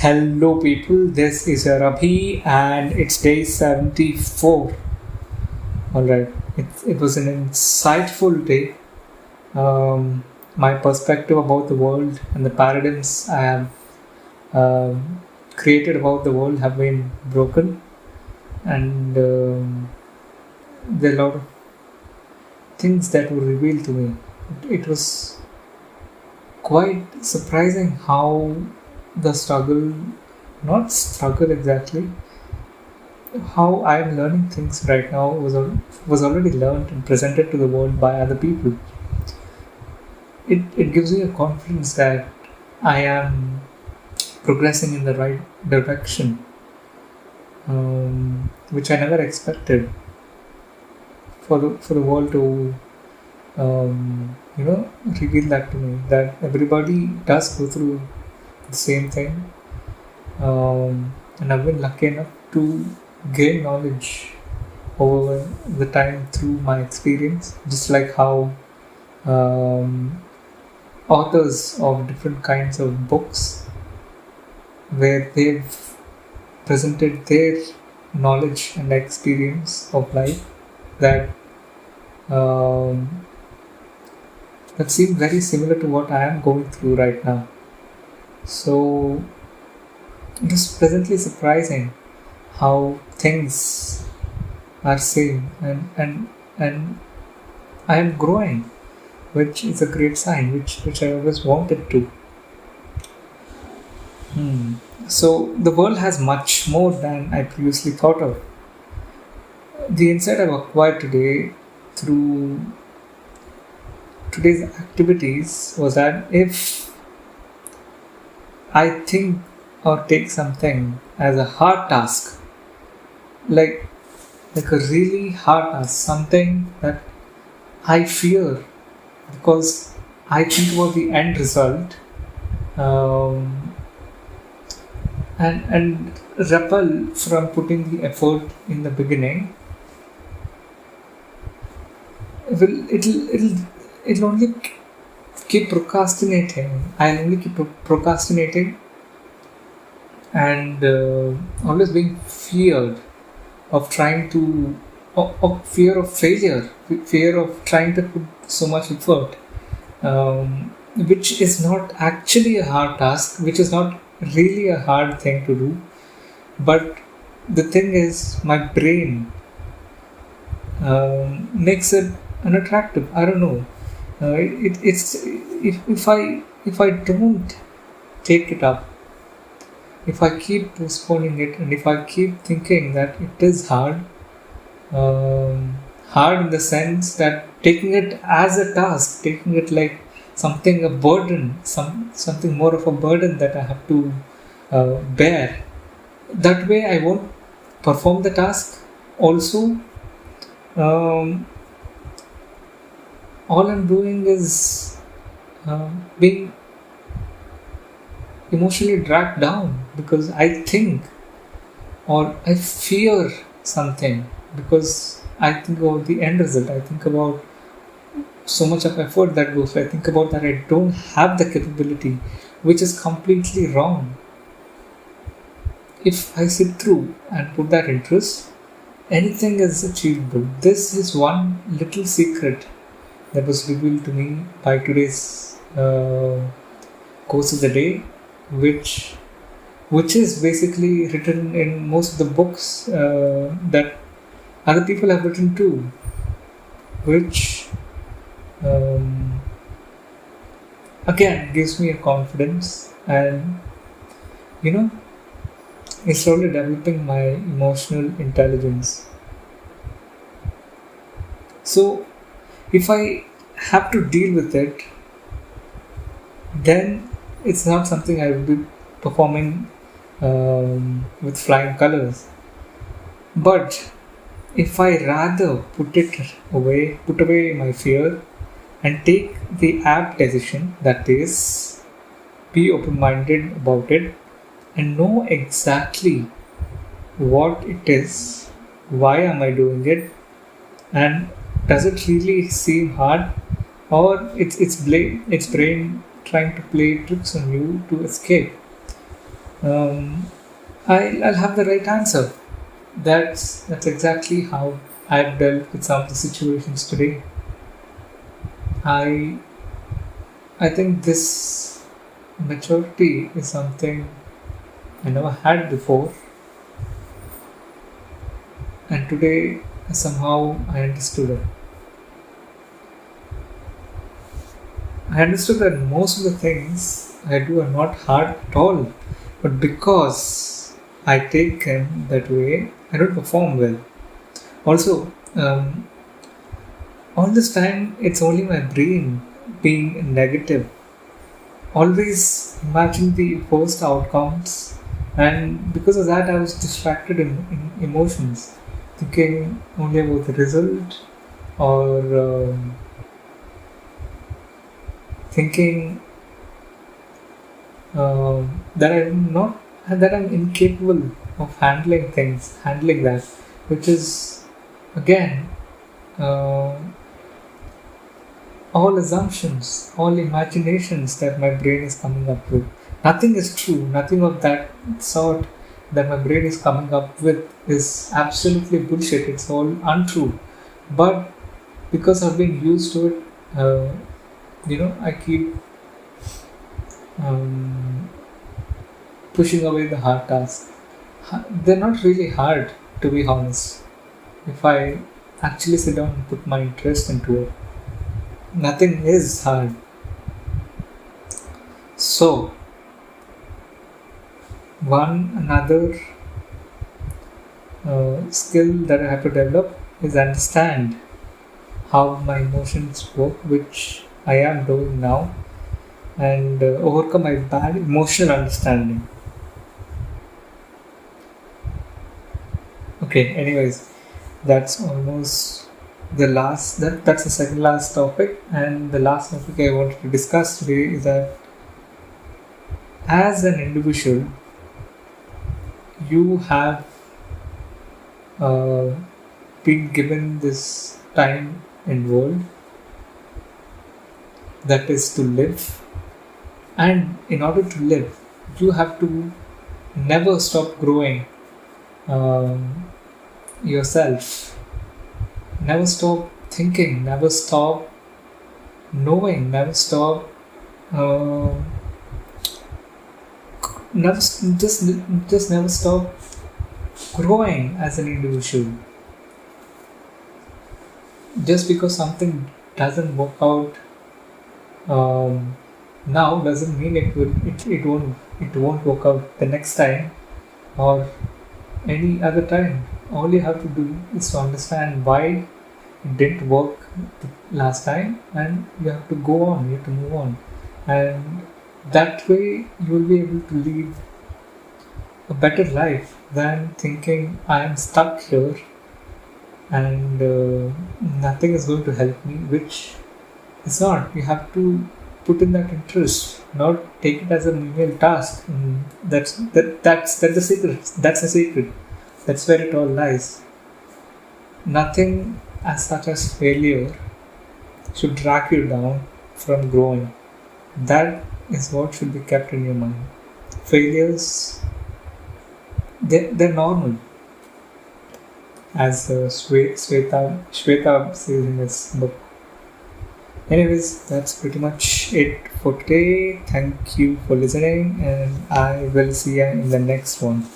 Hello, people. This is your Abhi, and it's day 74. All right, it was an insightful day. My perspective about the world and the paradigms I have created about the world have been broken, and there are a lot of things that were revealed to me. It was quite surprising how the struggle, not struggle exactly, how I'm learning things right now was already learned and presented to the world by other people. It gives me a confidence that I am progressing in the right direction, which I never expected for the world to reveal that to me, that everybody does go through the same thing, and I've been lucky enough to gain knowledge over the time through my experience, just like how um, authors of different kinds of books, where they've presented their knowledge and experience of life that um, that seem very similar to what I am going through right now. So it is pleasantly surprising how things are same, and I am growing, which is a great sign, which I always wanted to. So the world has much more than I previously thought of. The insight I've acquired today through today's activities was that if I think or take something as a hard task, like like a really hard task, something that I fear because I think about the end result, um, and repel from putting the effort in the beginning, it'll only keep procrastinating. I'll only keep procrastinating and always being feared of trying to, of fear of failure, fear of trying to put so much effort, which is not actually a hard task, which is not really a hard thing to do. But the thing is, my brain makes it unattractive. I don't know. It's if I don't take it up, if I keep postponing it, and if I keep thinking that it is hard, hard in the sense that taking it as a task, taking it like something, a burden, something more of a burden that I have to bear. That way, I won't perform the task. Also, um, all I'm doing is being emotionally dragged down because I think or I fear something, because I think about the end result. I think about so much of effort that goes. I think about that I don't have the capability, which is completely wrong. If I sit through and put that interest, anything is achievable. This is one little secret that was revealed to me by today's course of the day, which which is basically written in most of the books that other people have written too, which um, again gives me a confidence, and you know is slowly developing my emotional intelligence. So if I have to deal with it, then it's not something I will be performing with flying colors. But if I rather put away my fear and take the apt decision, that is, be open minded about it and know exactly what it is, why am I doing it, and does it really seem hard, or it's brain trying to play tricks on you to escape. um, I'll have the right answer. That's exactly how I've dealt with some of the situations today. I I think this maturity is something I never had before, and today somehow I understood it. I understood that most of the things I do are not hard at all, but because I take them that way, I don't perform well. Also, all this time it's only my brain being negative, always imagine the worst outcomes, and because of that, I was distracted in emotions, thinking only about the result or thinking that I'm incapable of handling that, which is again uh, all assumptions, all imaginations that my brain is coming up with. Nothing is true. Nothing of that sort that my brain is coming up with is absolutely bullshit. It's all untrue. But because I've been used to it, I keep um, pushing away the hard tasks. They're not really hard, to be honest. If I actually sit down and put my interest into it, nothing is hard. So, one another skill that I have to develop is understand how my emotions work, which I am doing now, and overcome my bad emotional understanding. Okay, anyways, that's almost that's the second last topic, and the last topic I wanted to discuss today is that as an individual, you have uh, been given this time in world that is to live, and in order to live you have to never stop growing um, yourself, never stop thinking, never stop knowing, never stop uh, never just never stop growing as an individual. Just because something doesn't work out now doesn't mean it won't work out the next time or any other time. All you have to do is to understand why it didn't work the last time, and you have to go on, you have to move on, and that way you will be able to lead a better life than thinking I am stuck here and nothing is going to help me, which is not. You have to put in that interest, not take it as a menial task. That's the secret. That's the secret. That's where it all lies. Nothing as such as failure should drag you down from growing. That is what should be kept in your mind. Failures, they're normal, as Shweta says in his book. Anyways, that's pretty much it for today. Thank you for listening, and I will see you in the next one.